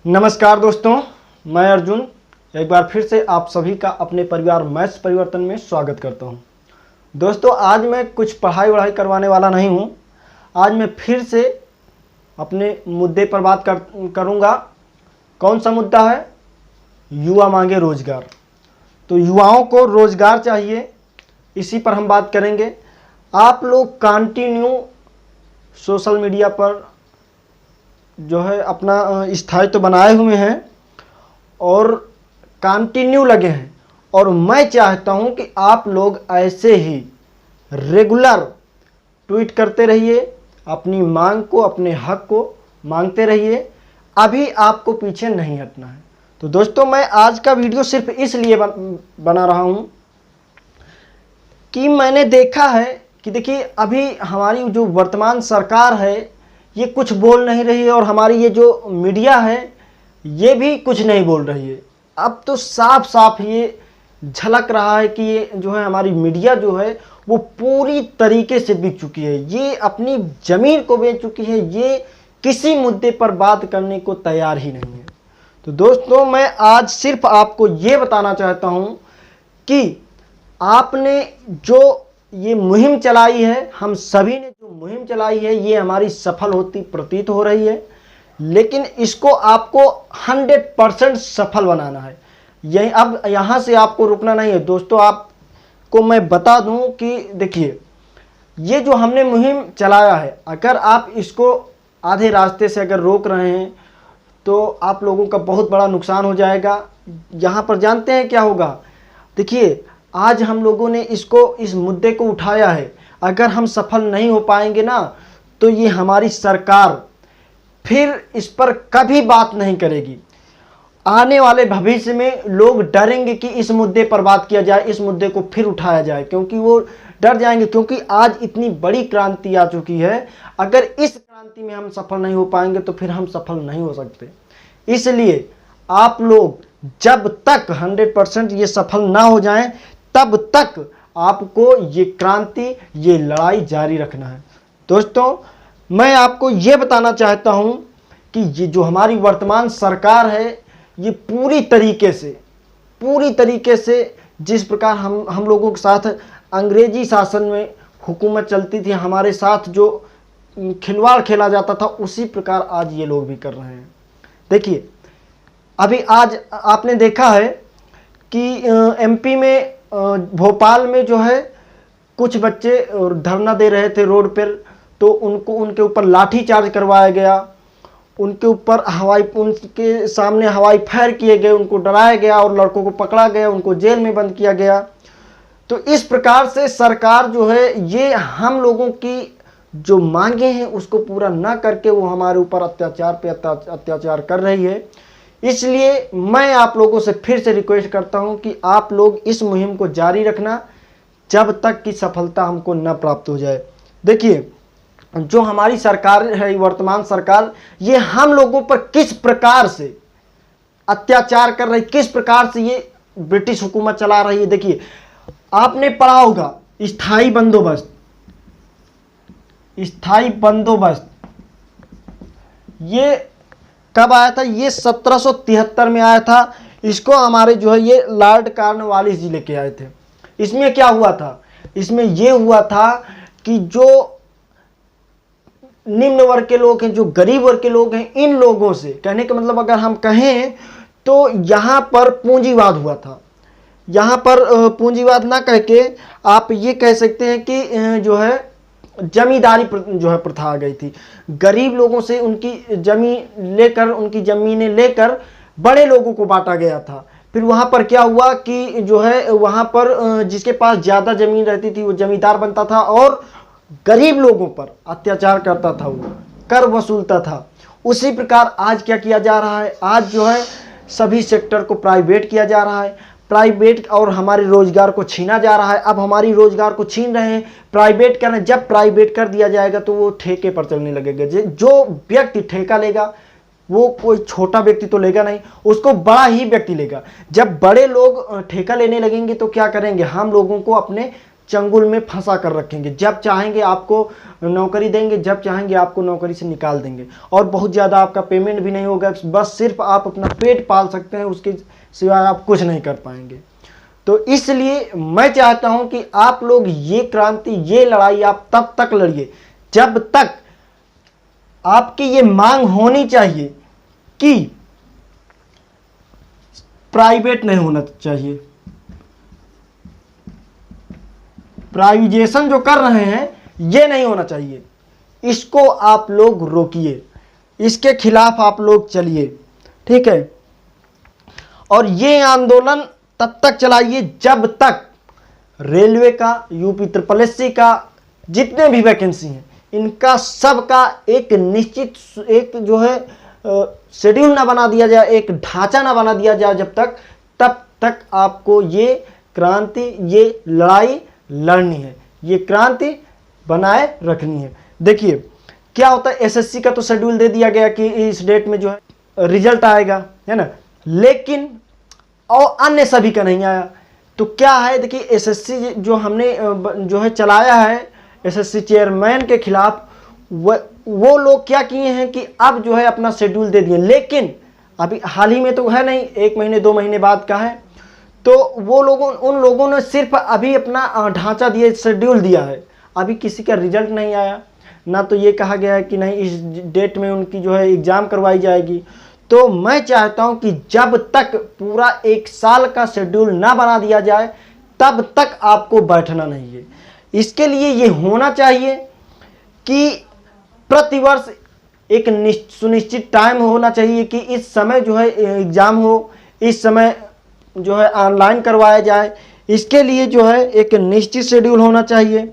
नमस्कार दोस्तों, मैं अर्जुन एक बार फिर से आप सभी का अपने परिवार मैथ्स परिवर्तन में स्वागत करता हूं। दोस्तों, आज मैं कुछ पढ़ाई वढ़ाई करवाने वाला नहीं हूं। आज मैं फिर से अपने मुद्दे पर बात करूंगा। कौन सा मुद्दा है? युवा मांगे रोजगार। तो युवाओं को रोजगार चाहिए, इसी पर हम बात करेंगे। आप लोग कंटिन्यू सोशल मीडिया पर जो है अपना स्थायित्व बनाए हुए हैं और कंटिन्यू लगे हैं, और मैं चाहता हूं कि आप लोग ऐसे ही रेगुलर ट्वीट करते रहिए, अपनी मांग को, अपने हक को मांगते रहिए। अभी आपको पीछे नहीं हटना है। तो दोस्तों, मैं आज का वीडियो सिर्फ इसलिए बना रहा हूं कि मैंने देखा है कि देखिए, अभी हमारी जो वर्तमान सरकार है ये कुछ बोल नहीं रही है, और हमारी ये जो मीडिया है ये भी कुछ नहीं बोल रही है। अब तो साफ साफ ये झलक रहा है कि ये जो है हमारी मीडिया जो है वो पूरी तरीके से बिक चुकी है। ये अपनी ज़मीन को बेच चुकी है। ये किसी मुद्दे पर बात करने को तैयार ही नहीं है। तो दोस्तों, मैं आज सिर्फ आपको ये बताना चाहता हूँ कि आपने जो ये मुहिम चलाई है, हम सभी ने जो मुहिम चलाई है, ये हमारी सफल होती प्रतीत हो रही है, लेकिन इसको आपको 100% सफल बनाना है। यही अब यहाँ से आपको रुकना नहीं है। दोस्तों, आपको मैं बता दूं कि देखिए, ये जो हमने मुहिम चलाया है, अगर आप इसको आधे रास्ते से अगर रोक रहे हैं तो आप लोगों का बहुत बड़ा नुकसान हो जाएगा। यहाँ पर जानते हैं क्या होगा? देखिए, आज हम लोगों ने इस मुद्दे को उठाया है। अगर हम सफल नहीं हो पाएंगे ना, तो ये हमारी सरकार फिर इस पर कभी बात नहीं करेगी। आने वाले भविष्य में लोग डरेंगे कि इस मुद्दे पर बात किया जाए, इस मुद्दे को फिर उठाया जाए, क्योंकि वो डर जाएंगे। क्योंकि आज इतनी बड़ी क्रांति आ चुकी है, अगर इस क्रांति में हम सफल नहीं हो पाएंगे तो फिर हम सफल नहीं हो सकते। इसलिए आप लोग जब तक 100% ये सफल ना हो जाएं, तब तक आपको ये क्रांति, ये लड़ाई जारी रखना है। दोस्तों, मैं आपको ये बताना चाहता हूं कि ये जो हमारी वर्तमान सरकार है, ये पूरी तरीके से जिस प्रकार हम लोगों के साथ अंग्रेजी शासन में हुकूमत चलती थी, हमारे साथ जो खिलवाड़ खेला जाता था, उसी प्रकार आज ये लोग भी कर रहे हैं। देखिए, अभी आज आपने देखा है कि एमपी में भोपाल में जो है कुछ बच्चे धरना दे रहे थे रोड पर, तो उनके ऊपर लाठी चार्ज करवाया गया, उनके सामने हवाई फायर किए गए, उनको डराया गया और लड़कों को पकड़ा गया, उनको जेल में बंद किया गया। तो इस प्रकार से सरकार जो है ये हम लोगों की जो मांगे हैं उसको पूरा ना करके वो हमारे ऊपर अत्याचार पे अत्याचार कर रही है। इसलिए मैं आप लोगों से फिर से रिक्वेस्ट करता हूं कि आप लोग इस मुहिम को जारी रखना जब तक कि सफलता हमको न प्राप्त हो जाए। देखिए, जो हमारी सरकार है, वर्तमान सरकार, ये हम लोगों पर किस प्रकार से अत्याचार कर रही, किस प्रकार से ये ब्रिटिश हुकूमत चला रही है। देखिए, आपने पढ़ा होगा स्थायी बंदोबस्त ये कब आया था? ये 1773 में आया था। इसको हमारे जो है ये लॉर्ड कॉर्नवालिस जी लेके आए थे। इसमें क्या हुआ था? इसमें यह हुआ था कि जो निम्न वर्ग के लोग हैं, जो गरीब वर्ग के लोग हैं, इन लोगों से, कहने का मतलब अगर हम कहें तो यहाँ पर पूंजीवाद हुआ था। यहाँ पर पूंजीवाद ना कह के आप ये कह सकते हैं कि जो है जमींदारी जो है प्रथा आ गई थी। गरीब लोगों से उनकी जमीनें लेकर बड़े लोगों को बांटा गया था। फिर वहाँ पर क्या हुआ कि जो है वहाँ पर जिसके पास ज़्यादा ज़मीन रहती थी वो जमींदार बनता था और गरीब लोगों पर अत्याचार करता था, वो कर वसूलता था। उसी प्रकार आज क्या किया जा रहा है? आज जो है सभी सेक्टर को प्राइवेट किया जा रहा है, प्राइवेट, और हमारे रोजगार को छीना जा रहा है। अब हमारी रोजगार को छीन रहे हैं, प्राइवेट कर रहे हैं। जब प्राइवेट कर दिया जाएगा तो वो ठेके पर चलने लगेगा। जो व्यक्ति ठेका लेगा वो कोई छोटा व्यक्ति तो लेगा नहीं, उसको बड़ा ही व्यक्ति लेगा। जब बड़े लोग ठेका लेने लगेंगे तो क्या करेंगे? हम लोगों को अपने चंगुल में फंसा कर रखेंगे। जब चाहेंगे आपको नौकरी देंगे, जब चाहेंगे आपको नौकरी से निकाल देंगे, और बहुत ज़्यादा आपका पेमेंट भी नहीं होगा, बस सिर्फ आप अपना पेट पाल सकते हैं, उसके सिवाय आप कुछ नहीं कर पाएंगे। तो इसलिए मैं चाहता हूं कि आप लोग ये क्रांति, ये लड़ाई आप तब तक लड़िए जब तक आपकी ये मांग होनी चाहिए कि प्राइवेट नहीं होना चाहिए। प्राइवेटाइजेशन जो कर रहे हैं ये नहीं होना चाहिए, इसको आप लोग रोकिए, इसके खिलाफ आप लोग चलिए, ठीक है। और ये आंदोलन तब तक चलाइए जब तक रेलवे का, यूपी SSC का जितने भी वैकेंसी हैं इनका सबका एक निश्चित एक जो है शेड्यूल ना बना दिया जाए, एक ढांचा ना बना दिया जाए जब तक, तब तक आपको ये क्रांति, ये लड़ाई लड़नी है, ये क्रांति बनाए रखनी है। देखिए क्या होता है, SSC का तो शेड्यूल दे दिया गया कि इस डेट में जो है रिजल्ट आएगा, है ना, लेकिन और अन्य सभी का नहीं आया। तो क्या है, देखिए SSC जो हमने जो है चलाया है SSC चेयरमैन के खिलाफ, वो लोग क्या किए हैं कि अब जो है अपना शेड्यूल दे दिए, लेकिन अभी हाल ही में तो है नहीं, 1 महीने 2 महीने बाद का है। तो वो लोगों, उन लोगों ने सिर्फ अभी अपना ढांचा दिया, शेड्यूल दिया है, अभी किसी का रिजल्ट नहीं आया, ना तो ये कहा गया है कि नहीं इस डेट में उनकी जो है एग्ज़ाम करवाई जाएगी। तो मैं चाहता हूं कि जब तक पूरा 1 साल का शेड्यूल ना बना दिया जाए तब तक आपको बैठना नहीं है। इसके लिए ये होना चाहिए कि प्रतिवर्ष एक सुनिश्चित टाइम होना चाहिए कि इस समय जो है एग्ज़ाम हो, इस समय जो है ऑनलाइन करवाया जाए, इसके लिए जो है एक निश्चित शेड्यूल होना चाहिए।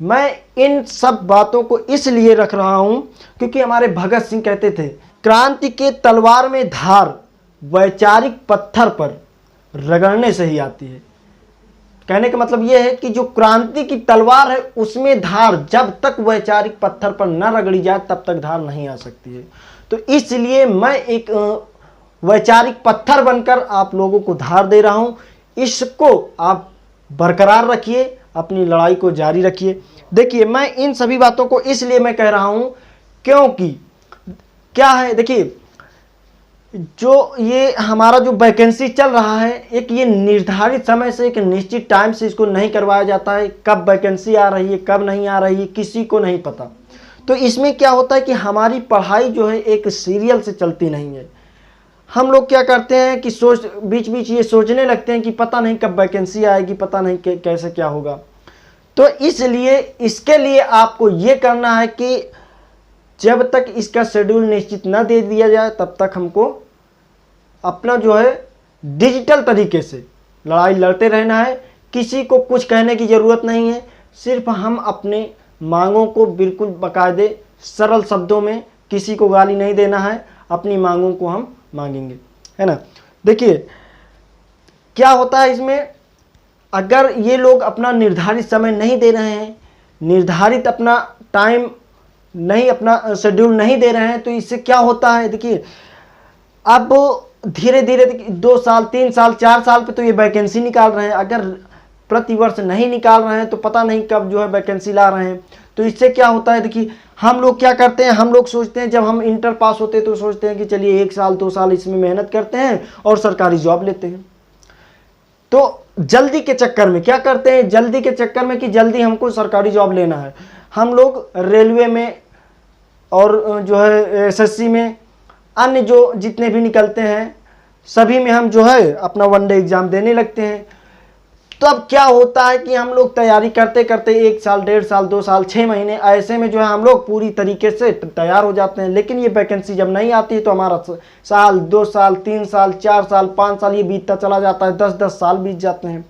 मैं इन सब बातों को इसलिए रख रहा हूं क्योंकि हमारे भगत सिंह कहते थे, क्रांति के तलवार में धार वैचारिक पत्थर पर रगड़ने से ही आती है। कहने का मतलब यह है कि जो क्रांति की तलवार है उसमें धार जब तक वैचारिक पत्थर पर न रगड़ी जाए तब तक धार नहीं आ सकती है। तो इसलिए मैं एक वैचारिक पत्थर बनकर आप लोगों को धार दे रहा हूं, इसको आप बरकरार रखिए, अपनी लड़ाई को जारी रखिए। देखिए मैं इन सभी बातों को इसलिए मैं कह रहा हूं क्योंकि क्या है, देखिए जो ये हमारा जो वैकेंसी चल रहा है, एक ये निर्धारित समय से, एक निश्चित टाइम से इसको नहीं करवाया जाता है। कब वैकेंसी आ रही है, कब नहीं आ रही है, किसी को नहीं पता। तो इसमें क्या होता है कि हमारी पढ़ाई जो है एक सीरियल से चलती नहीं है। हम लोग क्या करते हैं कि बीच बीच ये सोचने लगते हैं कि पता नहीं कब वैकेंसी आएगी, पता नहीं कैसे क्या होगा। तो इसलिए इसके लिए आपको ये करना है कि जब तक इसका शेड्यूल निश्चित न दे दिया जाए तब तक हमको अपना जो है डिजिटल तरीके से लड़ाई लड़ते रहना है। किसी को कुछ कहने की ज़रूरत नहीं है, सिर्फ हम अपने मांगों को बिल्कुल बाकायदे सरल शब्दों में, किसी को गाली नहीं देना है, अपनी मांगों को हम मांगेंगे, है ना। देखिए क्या होता है इसमें, अगर ये लोग अपना निर्धारित समय नहीं दे रहे हैं, निर्धारित अपना टाइम नहीं, अपना शेड्यूल नहीं दे रहे हैं, तो इससे क्या होता है, देखिए अब धीरे धीरे 2 साल 3 साल 4 साल पे तो ये वैकेंसी निकाल रहे हैं। अगर प्रतिवर्ष नहीं निकाल रहे हैं तो पता नहीं कब जो है वैकेंसी ला रहे हैं। तो इससे क्या होता है, देखिए हम लोग क्या करते हैं, हम लोग सोचते हैं, जब हम इंटर पास होते हैं तो सोचते हैं कि चलिए 1 साल 2 साल इसमें मेहनत करते हैं और सरकारी जॉब लेते हैं। तो जल्दी के चक्कर में क्या करते हैं, जल्दी के चक्कर में कि जल्दी हमको सरकारी जॉब लेना है, हम लोग रेलवे में और जो है SSC में, अन्य जो जितने भी निकलते हैं सभी में हम जो है अपना 1 डे एग्ज़ाम देने लगते हैं। तो अब क्या होता है कि हम लोग तैयारी करते करते 1 साल 1.5 साल 2 साल 6 महीने ऐसे में जो है हम लोग पूरी तरीके से तैयार हो जाते हैं, लेकिन ये वैकेंसी जब नहीं आती है तो हमारा साल 2 साल 3 साल 4 साल 5 साल ये बीतता चला जाता है, 10-10 साल बीत जाते हैं।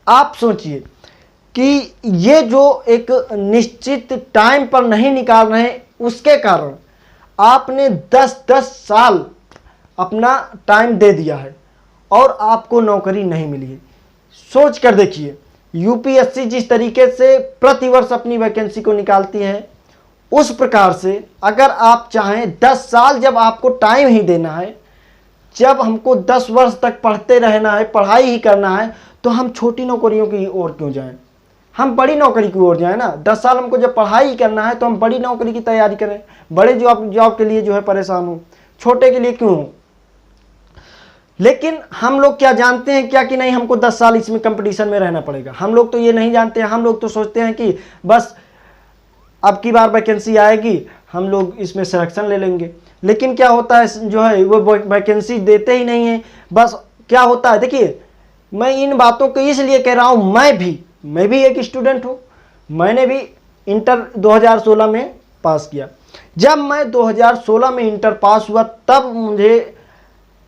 आप सोचिए कि ये जो एक निश्चित टाइम पर नहीं निकाल रहे हैं उसके कारण आपने 10-10 साल अपना टाइम दे दिया है और आपको नौकरी नहीं मिली है। सोच कर देखिए, UPSC जिस तरीके से प्रतिवर्ष अपनी वैकेंसी को निकालती है, उस प्रकार से अगर आप चाहें 10 साल जब आपको टाइम ही देना है, जब हमको 10 वर्ष तक पढ़ते रहना है, पढ़ाई ही करना है, तो हम छोटी नौकरियों की ओर क्यों जाएं? हम बड़ी नौकरी की ओर जाएं ना। 10 साल हमको जब पढ़ाई करना है तो हम बड़ी नौकरी की तैयारी करें। बड़े जॉब के लिए जो है परेशान हो, छोटे के लिए क्यों हो। लेकिन हम लोग क्या जानते हैं क्या कि नहीं, हमको 10 साल इसमें कंपटीशन में रहना पड़ेगा। हम लोग तो ये नहीं जानते हैं। हम लोग तो सोचते हैं कि बस अब की बार वैकेंसी आएगी, हम लोग इसमें सिलेक्शन ले लेंगे। लेकिन क्या होता है जो है वो वैकेंसी देते ही नहीं है। बस क्या होता है, देखिए मैं इन बातों को इसलिए कह रहा हूँ, मैं भी एक स्टूडेंट हूँ। मैंने भी इंटर 2016 में पास किया। जब मैं 2016 में इंटर पास हुआ तब मुझे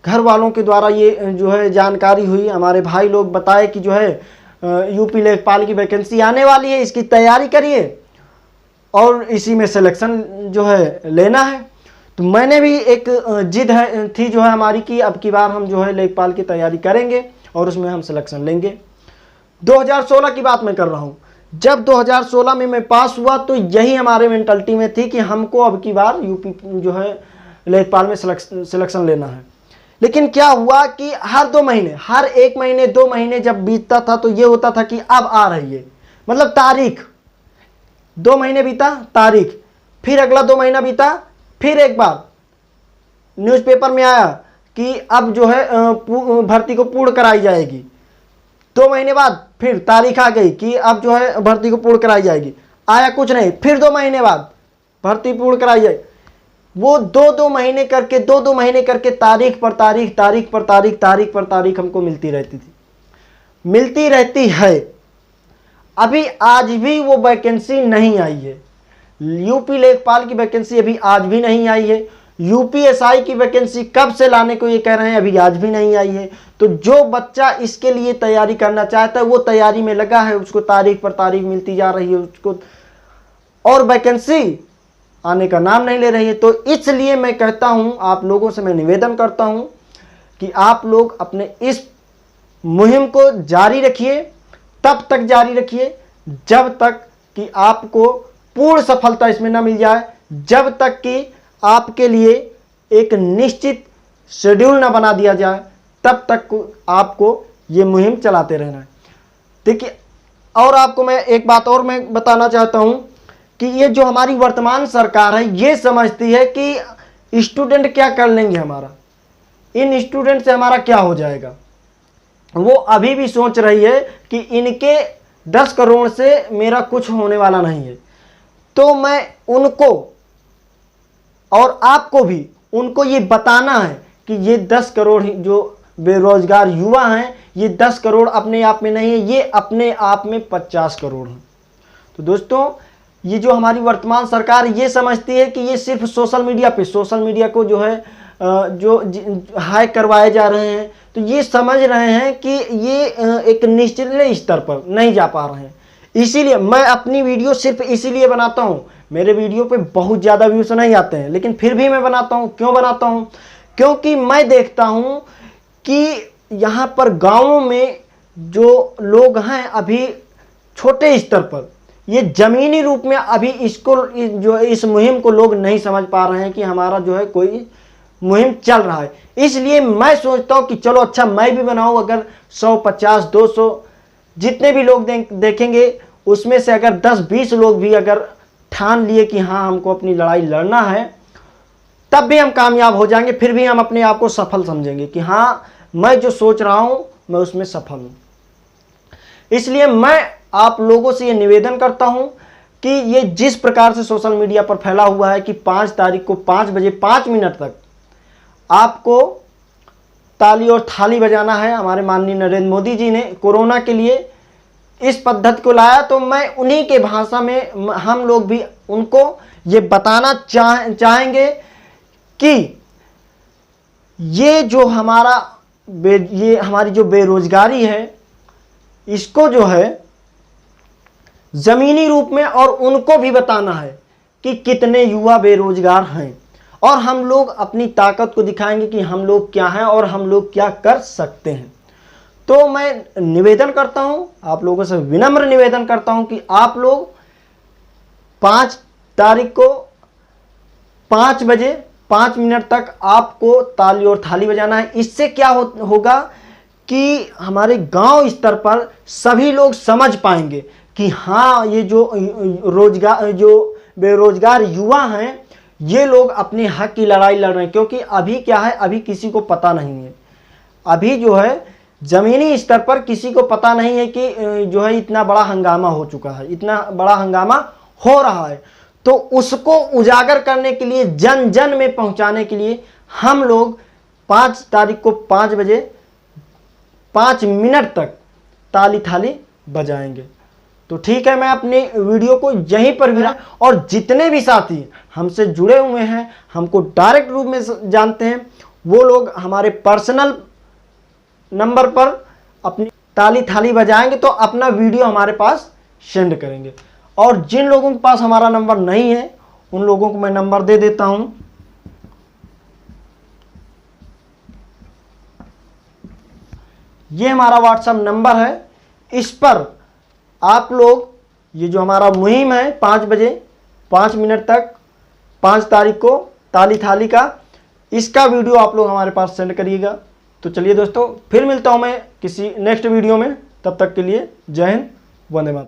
घर वालों के द्वारा ये जो है जानकारी हुई, हमारे भाई लोग बताए कि जो है यूपी लेखपाल की वैकेंसी आने वाली है, इसकी तैयारी करिए और इसी में सिलेक्शन जो है लेना है। तो मैंने भी एक जिद थी जो है हमारी कि अब की बार हम जो है लेखपाल की तैयारी करेंगे और उसमें हम सिलेक्शन लेंगे। 2016 की बात मैं कर रहा हूँ। जब 2016 में मैं पास हुआ तो यही हमारे मेंटालिटी में थी कि हमको अब की बार यूपी जो है लेखपाल में सिलेक्शन लेना है। लेकिन क्या हुआ कि हर 2 महीने, हर 1 महीने 2 महीने जब बीतता था तो ये होता था कि अब आ रही है, मतलब तारीख। 2 महीने बीता, तारीख, फिर अगला 2 महीना बीता, फिर एक बार न्यूज़पेपर में आया कि अब जो है भर्ती को पूर्ण कराई जाएगी। 2 महीने बाद फिर तारीख आ गई कि अब जो है भर्ती को पूर्ण कराई जाएगी। आया कुछ नहीं, फिर 2 महीने बाद भर्ती पूर्ण कराई जाएगी। वो 2-2 महीने करके 2-2 महीने करके तारीख पर तारीख, तारीख पर तारीख, तारीख पर तारीख हमको मिलती रहती थी, मिलती रहती है। अभी आज भी वो वैकेंसी नहीं आई है। यूपी लेखपाल की वैकेंसी अभी आज भी नहीं आई है। यूपीएसआई की वैकेंसी कब से लाने को ये कह रहे हैं, अभी आज भी नहीं आई है। तो जो बच्चा इसके लिए तैयारी करना चाहता है वो तैयारी में लगा है, उसको तारीख पर तारीख मिलती जा रही है उसको, और वैकेंसी आने का नाम नहीं ले रही है। तो इसलिए मैं कहता हूं, आप लोगों से मैं निवेदन करता हूं कि आप लोग अपने इस मुहिम को जारी रखिए, तब तक जारी रखिए जब तक कि आपको पूर्ण सफलता इसमें न मिल जाए, जब तक कि आपके लिए एक निश्चित शेड्यूल न बना दिया जाए, तब तक आपको ये मुहिम चलाते रहना है। देखिए, और आपको मैं एक बात और मैं बताना चाहता हूं कि ये जो हमारी वर्तमान सरकार है ये समझती है कि स्टूडेंट क्या कर लेंगे हमारा, इन स्टूडेंट से हमारा क्या हो जाएगा। वो अभी भी सोच रही है कि इनके 10 करोड़ से मेरा कुछ होने वाला नहीं है। तो मैं उनको और आपको भी उनको ये बताना है कि ये 10 करोड़ जो बेरोजगार युवा हैं, ये 10 करोड़ अपने आप में नहीं है, ये अपने आप में 50 करोड़ हैं। तो दोस्तों, ये जो हमारी वर्तमान सरकार ये समझती है कि ये सिर्फ सोशल मीडिया को जो है जो हाइक करवाए जा रहे हैं, तो ये समझ रहे हैं कि ये एक निचले स्तर पर नहीं जा पा रहे हैं। इसीलिए मैं अपनी वीडियो सिर्फ इसीलिए बनाता हूँ। मेरे वीडियो पे बहुत ज़्यादा व्यूज नहीं आते हैं, लेकिन फिर भी मैं बनाता हूँ। क्यों बनाता हूँ? क्योंकि मैं देखता हूँ कि यहाँ पर गाँवों में जो लोग हैं अभी छोटे स्तर पर, ये ज़मीनी रूप में अभी इसको जो इस मुहिम को लोग नहीं समझ पा रहे हैं कि हमारा जो है कोई मुहिम चल रहा है। इसलिए मैं सोचता हूँ कि चलो अच्छा मैं भी बनाऊँ। अगर 100, 50, 200 जितने भी लोग देखेंगे, उसमें से अगर 10-20 लोग भी अगर ठान लिए कि हाँ हमको अपनी लड़ाई लड़ना है, तब भी हम कामयाब हो जाएंगे। फिर भी हम अपने आप को सफल समझेंगे कि हाँ मैं जो सोच रहा हूँ मैं उसमें सफल हूँ। इसलिए मैं आप लोगों से ये निवेदन करता हूँ कि ये जिस प्रकार से सोशल मीडिया पर फैला हुआ है कि 5 तारीख को 5 बजे 5 मिनट तक आपको ताली और थाली बजाना है। हमारे माननीय नरेंद्र मोदी जी ने कोरोना के लिए इस पद्धति को लाया, तो मैं उन्हीं के भाषा में हम लोग भी उनको ये बताना चाहेंगे कि ये जो हमारी जो बेरोजगारी है, इसको जो है ज़मीनी रूप में और उनको भी बताना है कि कितने युवा बेरोजगार हैं, और हम लोग अपनी ताकत को दिखाएंगे कि हम लोग क्या हैं और हम लोग क्या कर सकते हैं। तो मैं निवेदन करता हूं, आप लोगों से विनम्र निवेदन करता हूं कि आप लोग 5 तारीख को 5 बजे 5 मिनट तक आपको ताली और थाली बजाना है। इससे क्या होगा कि हमारे गांव स्तर पर सभी लोग समझ पाएंगे कि हाँ ये जो बेरोजगार युवा हैं ये लोग अपने हक की लड़ाई लड़ रहे हैं। क्योंकि अभी क्या है, अभी किसी को पता नहीं है, अभी जो है ज़मीनी स्तर पर किसी को पता नहीं है कि जो है इतना बड़ा हंगामा हो चुका है, इतना बड़ा हंगामा हो रहा है। तो उसको उजागर करने के लिए, जन जन में पहुंचाने के लिए हम लोग 5 तारीख को 5 बजे 5 मिनट तक ताली थाली बजाएंगे। तो ठीक है, मैं अपनी वीडियो को यहीं पर विराम, और जितने भी साथी हमसे जुड़े हुए हैं, हमको डायरेक्ट रूप में जानते हैं, वो लोग हमारे पर्सनल नंबर पर अपनी ताली थाली बजाएंगे तो अपना वीडियो हमारे पास सेंड करेंगे। और जिन लोगों के पास हमारा नंबर नहीं है उन लोगों को मैं नंबर दे देता हूं। ये हमारा व्हाट्सएप नंबर है, इस पर आप लोग ये जो हमारा मुहिम है 5 बजे 5 मिनट तक 5 तारीख को ताली थाली का, इसका वीडियो आप लोग हमारे पास सेंड करिएगा। तो चलिए दोस्तों, फिर मिलता हूं मैं किसी नेक्स्ट वीडियो में, तब तक के लिए जय हिंद, वंदे मातरम।